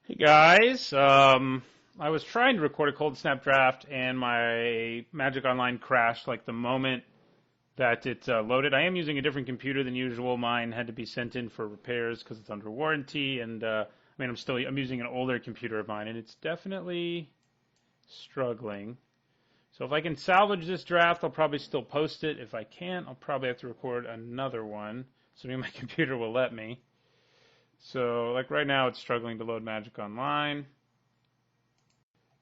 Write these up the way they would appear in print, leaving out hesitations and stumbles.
Hey guys, I was trying to record a Coldsnap draft and my Magic Online crashed like the moment that it loaded. I am using a different computer than usual. Mine had to be sent in for repairs because it's under warranty, and I'm using an older computer of mine, and it's definitely struggling. So if I can salvage this draft, I'll probably still post it. If I can't, I'll probably have to record another one, assuming my computer will let me. So, like right now, it's struggling to load Magic Online.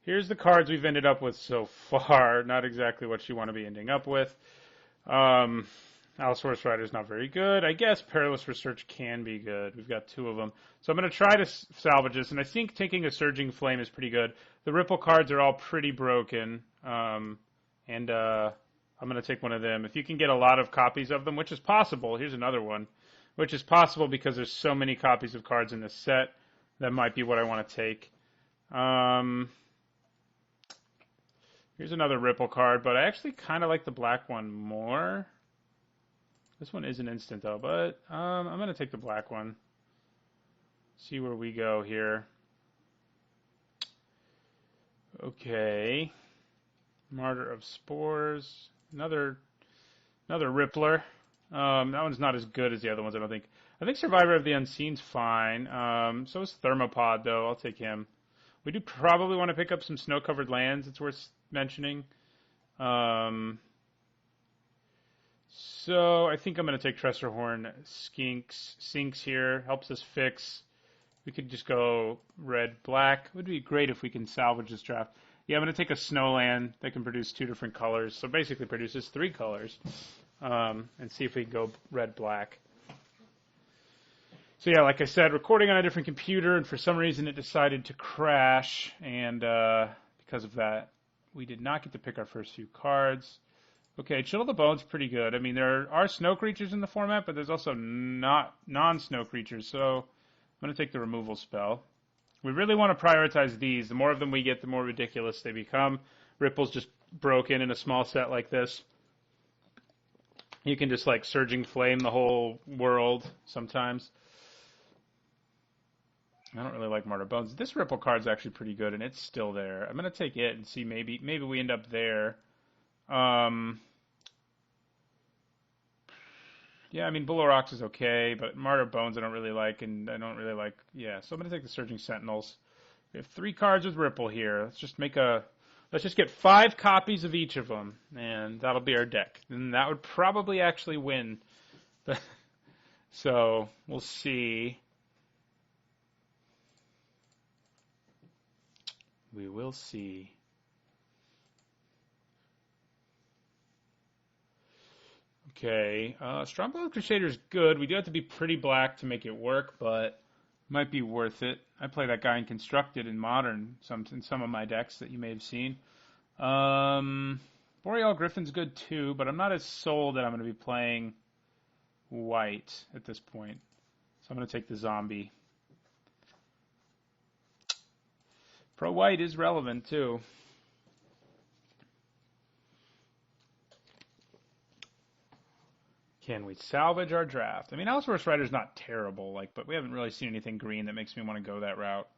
Here's the cards we've ended up with so far. Not exactly what you want to be ending up with. Allosaurus Rider's not very good. I guess Perilous Research can be good. We've got two of them. So I'm going to try to salvage this, and I think taking a Surging Flame is pretty good. The Ripple cards are all pretty broken, and I'm going to take one of them. If you can get a lot of copies of them, which is possible, here's another one, which is possible because there's so many copies of cards in this set, that might be what I want to take. Here's another Ripple card, but I actually kind of like the black one more. This one is an instant though, but I'm going to take the black one. See where we go here. Okay. Martyr of Spores. Another Rippler. That one's not as good as the other ones, I don't think. I think Survivor of the Unseen's fine. So is Thermopod, though. I'll take him. We do probably want to pick up some snow-covered lands. It's worth mentioning. So I think I'm going to take Tressorhorn Sinks here. Helps us fix. We could just go red-black. It would be great if we can salvage this draft. Yeah, I'm going to take a Snowland that can produce two different colors. So basically produces three colors. And see if we can go red-black. So yeah, like I said, recording on a different computer, and for some reason it decided to crash, and because of that, we did not get to pick our first few cards. Okay, Chill of the Bone's pretty good. I mean, there are snow creatures in the format, but there's also not non-snow creatures, so I'm going to take the removal spell. We really want to prioritize these. The more of them we get, the more ridiculous they become. Ripple's just broken in a small set like this. You can just like Surging Flame the whole world sometimes. I don't really like Martyr Bones. This Ripple card's actually pretty good, and it's still there. I'm going to take it and see maybe we end up there. Yeah, I mean, Bull Rocks is okay, but Martyr Bones I don't really like, and I don't really like... Yeah, so I'm going to take the Surging Sentinels. We have 3 cards with Ripple here. Let's just get 5 copies of each of them, and that'll be our deck. And that would probably actually win. So, we'll see. We will see. Okay, Strongbow Crusader is good. We do have to be pretty black to make it work, but might be worth it. I play that guy in Constructed in Modern in some of my decks that you may have seen. Boreal Griffin's good too, but I'm not as sold that I'm going to be playing white at this point. So I'm going to take the zombie. Pro white is relevant too. Can we salvage our draft? I mean, Allosaurus Rider's not terrible, but we haven't really seen anything green that makes me want to go that route.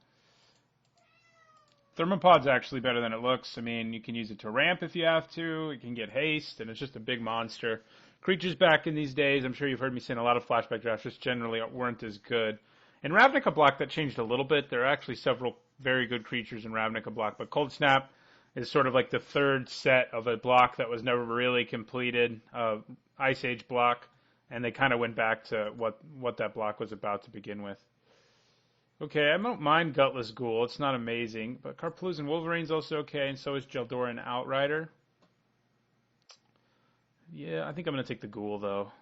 Thermopod's actually better than it looks. I mean, you can use it to ramp if you have to. It can get haste, and it's just a big monster. Creatures back in these days, I'm sure you've heard me say in a lot of flashback drafts, just generally weren't as good. In Ravnica Block, that changed a little bit. There are actually several very good creatures in Ravnica Block, but Coldsnap is sort of like the third set of a block that was never really completed, Ice Age block, and they kind of went back to what that block was about to begin with. Okay, I don't mind Gutless Ghoul. It's not amazing, but Karpalooza and Wolverine's also okay, and so is Jeldoran Outrider. Yeah, I think I'm going to take the Ghoul, though.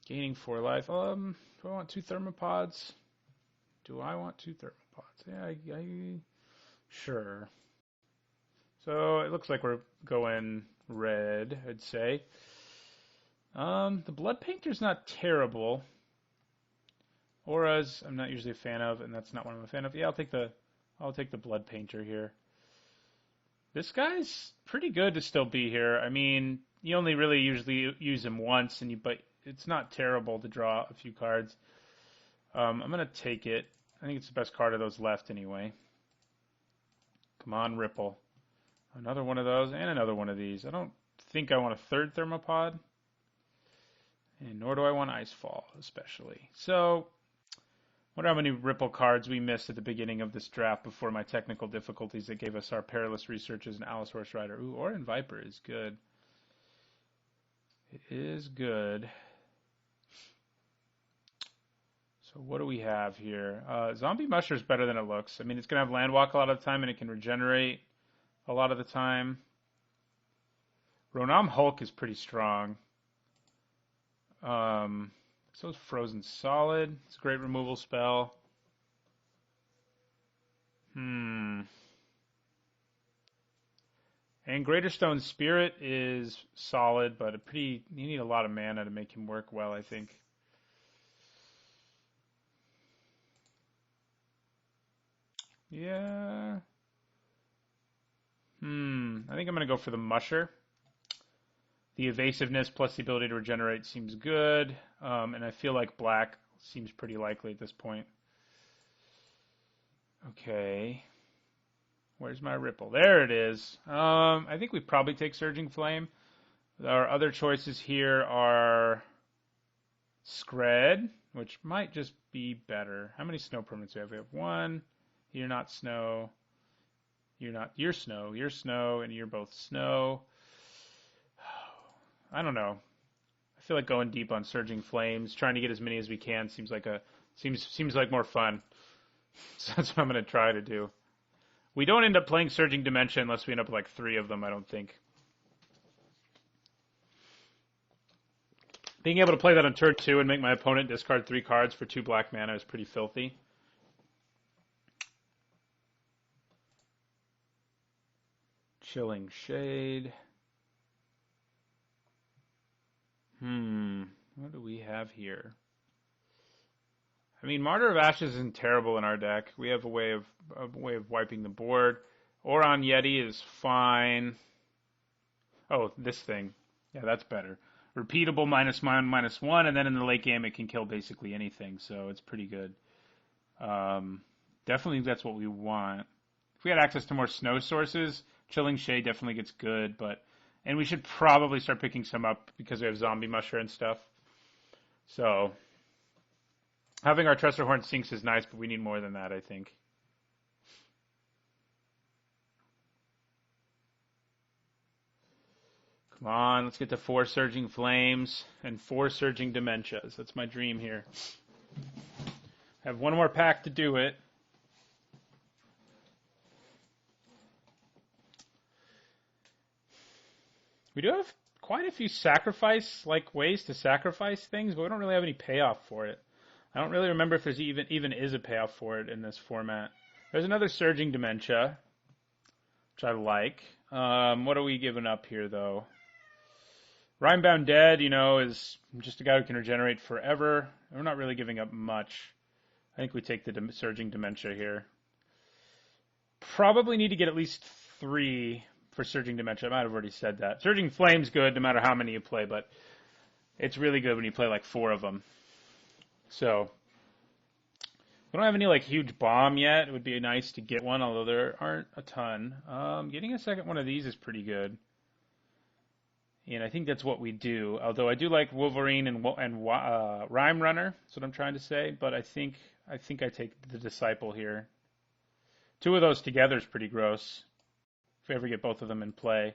Gaining 4 life. Do I want 2 Thermopods? Do I want 2 Thermopods? Yeah, sure. So it looks like we're going red, I'd say. The Blood Painter's not terrible. Auras, I'm not usually a fan of, and that's not one I'm a fan of. Yeah, I'll take the Blood Painter here. This guy's pretty good to still be here. I mean, you only really usually use him once, but it's not terrible to draw a few cards. I'm going to take it. I think it's the best card of those left anyway. Come on, Ripple. Another one of those and another one of these. I don't think I want a third Thermopod. And nor do I want Icefall, especially. So, wonder how many Ripple cards we missed at the beginning of this draft before my technical difficulties that gave us our Perilous Researches and Alice Horse Rider. Ooh, Orin Viper is good. It is good. So what do we have here? Zombie Musher is better than it looks. I mean, it's going to have Landwalk a lot of the time, and it can regenerate a lot of the time. Ronam Hulk is pretty strong. So is Frozen Solid. It's a great removal spell. And Greater Stone Spirit is solid, but you need a lot of mana to make him work well, I think. Yeah. I think I'm going to go for the Musher. The evasiveness plus the ability to regenerate seems good, and I feel like black seems pretty likely at this point. Okay. Where's my Ripple? There it is. I think we probably take Surging Flame. Our other choices here are Scred, which might just be better. How many snow permanents do we have? We have one. You're not snow. You're snow. You're snow, and you're both snow. I don't know. I feel like going deep on Surging Flames, trying to get as many as we can seems like more fun. So that's what I'm going to try to do. We don't end up playing Surging Dementia unless we end up with like 3 of them, I don't think. Being able to play that on turn 2 and make my opponent discard 3 cards for 2 black mana is pretty filthy. Chilling Shade. What do we have here? I mean, Martyr of Ashes isn't terrible in our deck. We have a way of wiping the board. Oron Yeti is fine. Oh, this thing. Yeah, that's better. Repeatable -1/-1, and then in the late game it can kill basically anything, so it's pretty good. Definitely that's what we want. If we had access to more snow sources, Chilling Shade definitely gets good, and we should probably start picking some up because we have Zombie Musher and stuff. So, having our Tressorhorn Sinks is nice, but we need more than that, I think. Come on, let's get to 4 Surging Flames and 4 Surging Dementias. That's my dream here. I have one more pack to do it. We do have quite a few ways to sacrifice things, but we don't really have any payoff for it. I don't really remember if there's even is a payoff for it in this format. There's another Surging Dementia, which I like. What are we giving up here, though? Rhymebound Dead, is just a guy who can regenerate forever. We're not really giving up much. I think we take the Surging Dementia here. Probably need to get at least 3 for Surging Dementia. I might have already said that. Surging Flame's good no matter how many you play, but it's really good when you play like 4 of them. So, we don't have any huge bomb yet. It would be nice to get one, although there aren't a ton. Getting a second one of these is pretty good. And I think that's what we do. Although I do like Wolverine and Rhyme Runner. That's what I'm trying to say. But I think I take the Disciple here. 2 of those together is pretty gross. If we ever get both of them in play.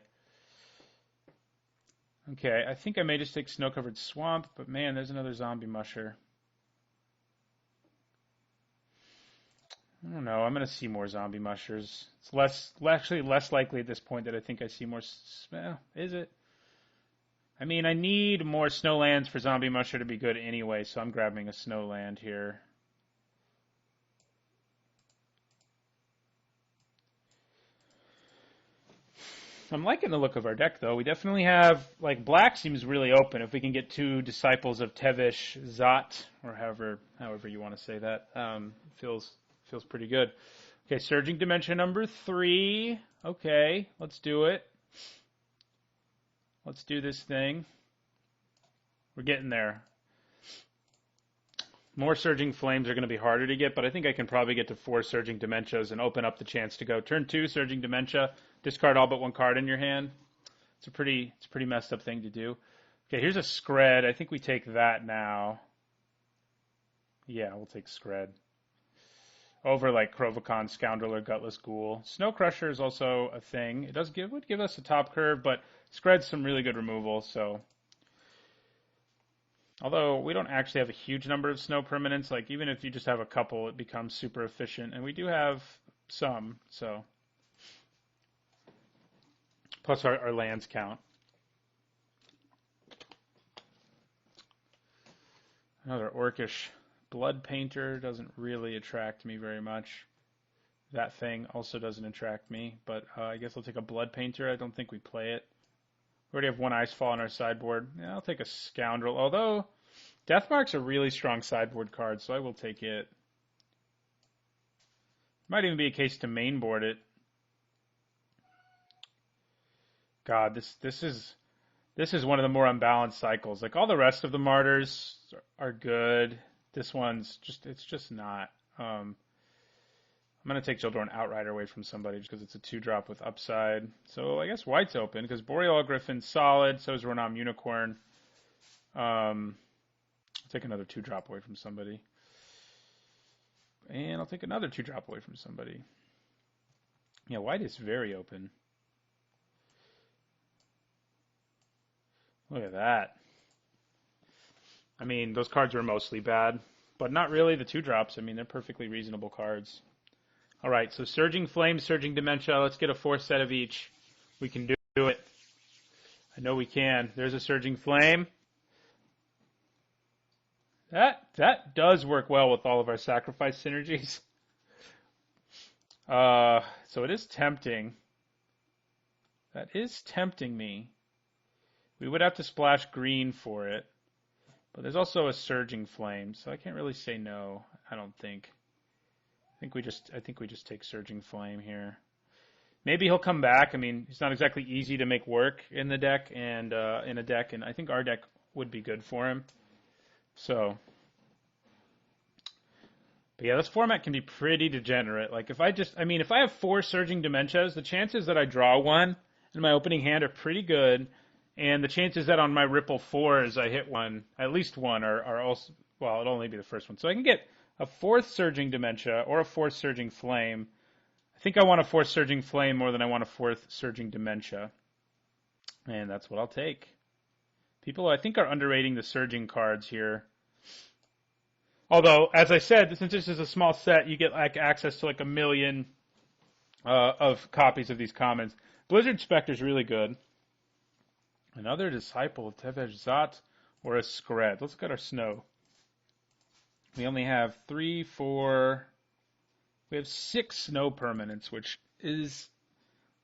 Okay, I think I may just take Snow-Covered Swamp. But man, there's another Zombie Musher. I don't know. I'm going to see more Zombie Mushers. It's actually less likely at this point that I think I see more. Is it? I mean, I need more Snowlands for Zombie Musher to be good anyway, so I'm grabbing a Snowland here. I'm liking the look of our deck, though. We definitely have, black seems really open. If we can get 2 Disciples of Tevish, Zot, or however you want to say that, feels pretty good. Okay, Surging Dimension number 3. Okay, let's do it. Let's do this thing. We're getting there. More Surging Flames are going to be harder to get, but I think I can probably get to 4 Surging Dementias and open up the chance to go turn 2 Surging Dementia, discard all but 1 card in your hand. It's a pretty messed up thing to do. Okay, here's a Scred. I think we take that now. Yeah, we'll take Scred. Over like Crovicon, Scoundrel, or Gutless Ghoul. Snow Crusher is also a thing. It would give us a top curve, but Scred's some really good removal, so. Although we don't actually have a huge number of snow permanents, like even if you just have a couple, it becomes super efficient, and we do have some, so. Plus our lands count. Another Orcish Blood Painter doesn't really attract me very much. That thing also doesn't attract me, but I guess I'll take a Blood Painter. I don't think we play it. We already have 1 Icefall on our sideboard. Yeah, I'll take a Scoundrel, although Deathmark's a really strong sideboard card, so I will take it. Might even be a case to mainboard it. God, this is one of the more unbalanced cycles. Like all the rest of the Martyrs are good. This one's just not. I'm going to take Children Outrider away from somebody just because it's a 2-drop with upside. So I guess White's open because Boreal Griffin's solid, so is Renam Unicorn. I'll take another 2-drop away from somebody. And I'll take another 2-drop away from somebody. Yeah, White is very open. Look at that. I mean, those cards were mostly bad, but not really the 2-drops. I mean, they're perfectly reasonable cards. All right, so Surging Flame, Surging Dementia. Let's get a 4th set of each. We can do it. I know we can. There's a Surging Flame. That does work well with all of our sacrifice synergies. So it is tempting. That is tempting me. We would have to splash green for it. But there's also a Surging Flame, so I can't really say no, I don't think. I think we just take Surging Flame here. Maybe he'll come back. I mean, it's not exactly easy to make work in the deck and in a deck, and I think our deck would be good for him. So, but yeah, this format can be pretty degenerate. Like if I have 4 Surging Dementias, the chances that I draw one in my opening hand are pretty good. And the chances that on my Ripple 4s I hit one, at least one, are also, well, it'll only be the first one. So I can get a 4th Surging Dementia or a 4th Surging Flame. I think I want a 4th Surging Flame more than I want a 4th Surging Dementia. And that's what I'll take. People, I think, are underrating the Surging cards here. Although, as I said, since this is a small set, you get like access to like 1 million of copies of these commons. Blizzard Spectre is really good. Another Disciple of Tevesh Zat or a Skred. Let's look at our snow. We only have 3, 4. We have 6 snow permanents, which is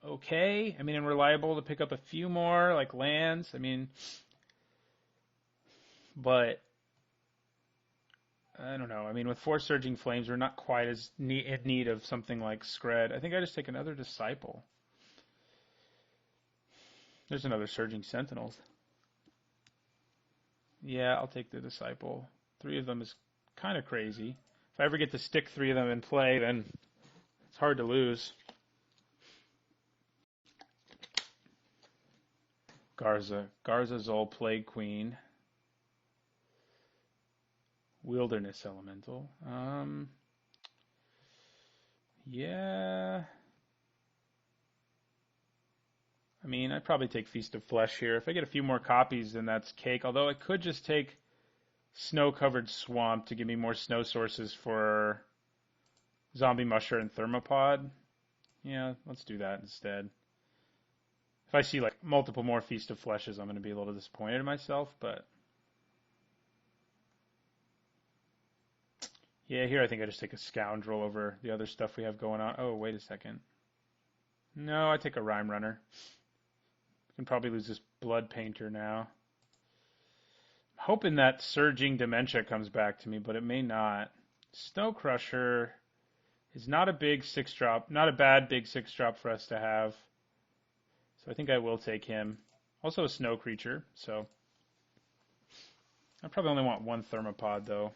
okay. I mean, and reliable to pick up a few more, like lands. I mean, but I don't know. I mean, with 4 Surging Flames, we're not quite as in need of something like Skred. I think I just take another Disciple. There's another Surging Sentinels. Yeah, I'll take the Disciple. 3 of them is kind of crazy. If I ever get to stick 3 of them in play, then it's hard to lose. Garza Zol, Plague Queen. Wilderness Elemental. Yeah. I mean, I'd probably take Feast of Flesh here. If I get a few more copies, then that's cake. Although I could just take Snow-Covered Swamp to give me more snow sources for Zombie Musher and Thermopod. Yeah, let's do that instead. If I see like multiple more Feast of Fleshes, I'm going to be a little disappointed in myself, but yeah, here I think I just take a Scoundrel over the other stuff we have going on. Oh, wait a second. No, I take a Rhyme Runner. I can probably lose this Blood Painter now. I'm hoping that Surging Dementia comes back to me, but it may not. Snow Crusher is not a big 6-drop, not a bad big 6-drop for us to have. So I think I will take him. Also a Snow Creature, so I probably only want 1 Thermopod though.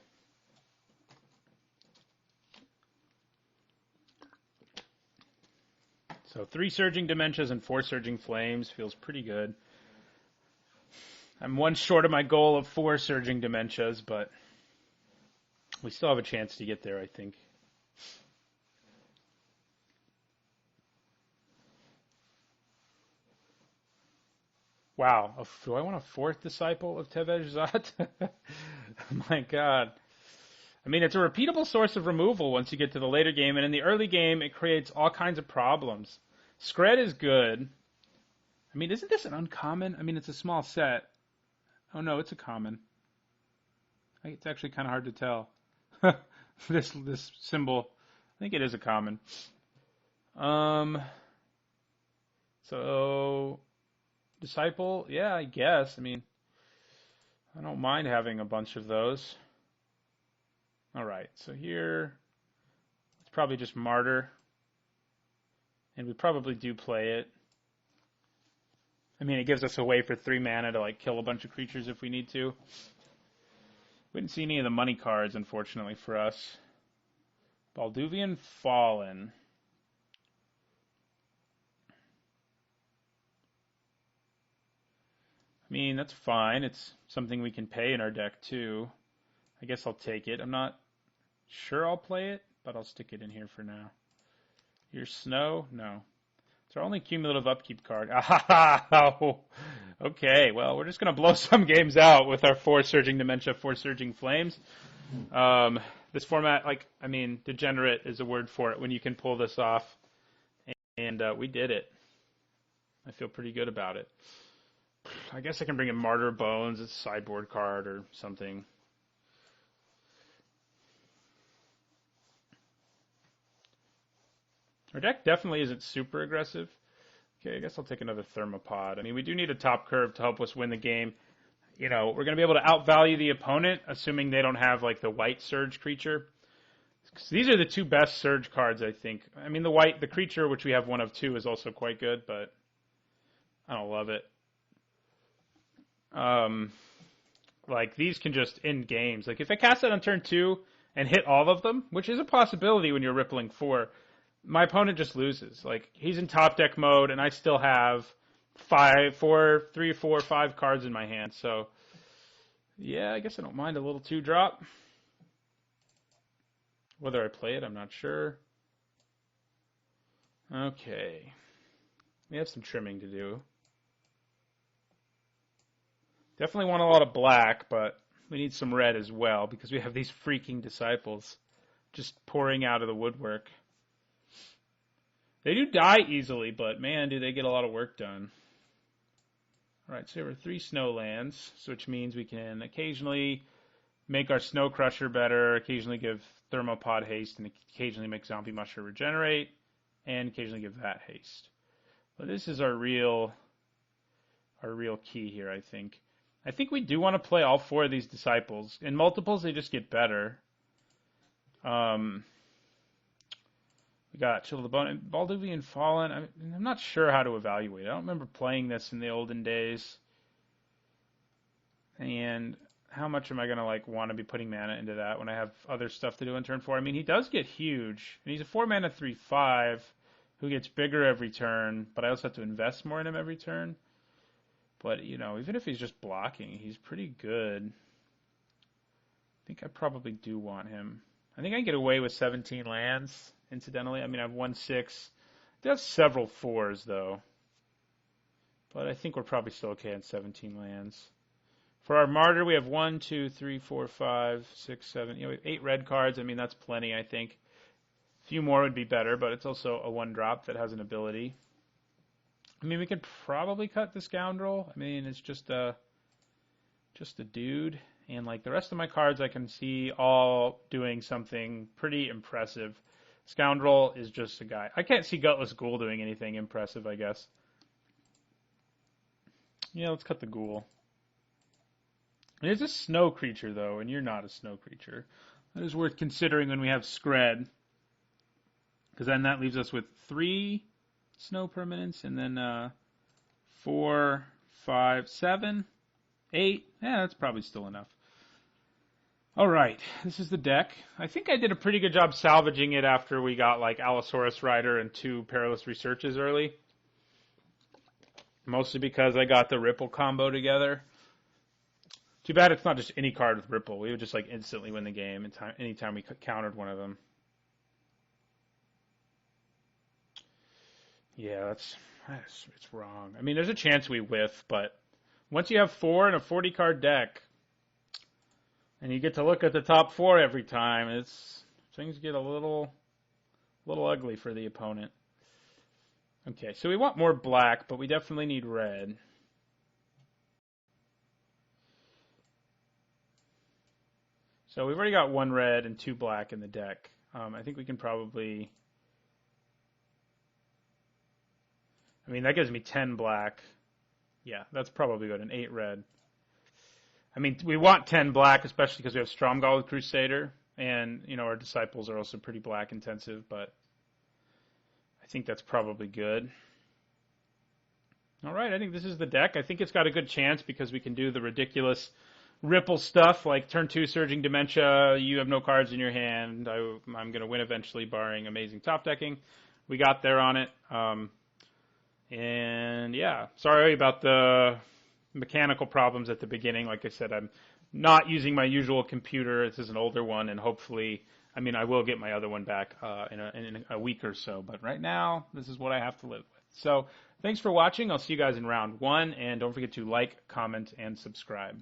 So 3 Surging Dementias and 4 Surging Flames feels pretty good. I'm 1 short of my goal of 4 Surging Dementias, but we still have a chance to get there, I think. Wow, do I want a 4th Disciple of Tevez Zat? My God. I mean, it's a repeatable source of removal once you get to the later game, and in the early game, it creates all kinds of problems. Scred is good. I mean, isn't this an uncommon? I mean, it's a small set. Oh no, it's a common. It's actually kind of hard to tell. This symbol, I think it is a common. So Disciple, yeah, I guess. I mean, I don't mind having a bunch of those. All right, so here it's probably just Martyr, and we probably do play it. I mean, it gives us a way for 3 mana to like kill a bunch of creatures if we need to. We didn't see any of the money cards, unfortunately for us. Balduvian Fallen. I mean, that's fine. It's something we can pay in our deck too. I guess I'll take it. I'm not sure I'll play it, but I'll stick it in here for now. Here's Snow? No. It's our only cumulative upkeep card. Oh, okay, well, we're just going to blow some games out with our 4 Surging Dementia, 4 Surging Flames. This format, degenerate is a word for it when you can pull this off. And we did it. I feel pretty good about it. I guess I can bring in Martyr Bones. It's a sideboard card or something. Our deck definitely isn't super aggressive. Okay, I guess I'll take another Thermopod. I mean, we do need a top curve to help us win the game. You know, we're going to be able to outvalue the opponent, assuming they don't have, like, the white Surge creature. These are the 2 best Surge cards, I think. I mean, the creature, which we have 1 of 2, is also quite good, but I don't love it. Like, these can just end games. Like, if I cast it on turn 2 and hit all of them, which is a possibility when you're rippling 4, my opponent just loses. Like, he's in top deck mode, and I still have 3, 4, 5 cards in my hand. So, yeah, I guess I don't mind a little 2-drop. Whether I play it, I'm not sure. Okay. We have some trimming to do. Definitely want a lot of black, but we need some red as well, because we have these freaking Disciples just pouring out of the woodwork. They do die easily, but man, do they get a lot of work done. Alright, so there were 3 snow lands, which means we can occasionally make our Snow Crusher better, occasionally give Thermopod haste, and occasionally make Zombie Musher regenerate, and occasionally give that haste. But this is our real key here, I think. I think we do want to play all 4 of these Disciples. In multiples, they just get better. We got Chill of the Bone. Balduvian Fallen, I'm not sure how to evaluate it. I don't remember playing this in the olden days. And how much am I going to want to be putting mana into that when I have other stuff to do in turn 4? I mean, he does get huge. And he's a 4-mana 3/5 who gets bigger every turn, but I also have to invest more in him every turn. But, you know, even if he's just blocking, he's pretty good. I think I probably do want him. I think I can get away with 17 lands, incidentally. I mean, I have 1/6. I do have several 4s, though. But I think we're probably still okay on 17 lands. For our Martyr, we have 1, 2, 3, 4, 5, 6, 7. You know, we have 8 red cards. I mean, that's plenty, I think. A few more would be better, but it's also a 1-drop that has an ability. I mean, we could probably cut the Scoundrel. I mean, it's just a dude. And, like, the rest of my cards I can see all doing something pretty impressive. Scoundrel is just a guy. I can't see Gutless Ghoul doing anything impressive, I guess. Yeah, let's cut the Ghoul. It is a snow creature, though, and you're not a snow creature. That is worth considering when we have Scred. Because then that leaves us with 3 snow permanents, and then 4, 5, 7, 8. Yeah, that's probably still enough. All right, this is the deck. I think I did a pretty good job salvaging it after we got like Allosaurus Rider and 2 Perilous Researches early. Mostly because I got the Ripple combo together. Too bad it's not just any card with Ripple. We would just like instantly win the game anytime we countered one of them. Yeah, it's wrong. I mean, there's a chance we whiff, but once you have 4 in a 40 card deck, and you get to look at the top 4 every time, things get a little ugly for the opponent. Okay, so we want more black, but we definitely need red. So we've already got 1 red and 2 black in the deck. I think we can probably... I mean, that gives me 10 black. Yeah, that's probably good, and 8 red. I mean, we want 10 black, especially because we have Stromgall with Crusader, and, you know, our Disciples are also pretty black intensive, but I think that's probably good. All right, I think this is the deck. I think it's got a good chance because we can do the ridiculous Ripple stuff, like turn 2 Surging Dementia, you have no cards in your hand, I'm going to win eventually, barring amazing top decking. We got there on it. And yeah, sorry about the mechanical problems at the beginning. Like I said, I'm not using my usual computer. This is an older one, and hopefully, I mean, I will get my other one back in a week or so. But right now, this is what I have to live with. So thanks for watching. I'll see you guys in round 1, and don't forget to like, comment, and subscribe.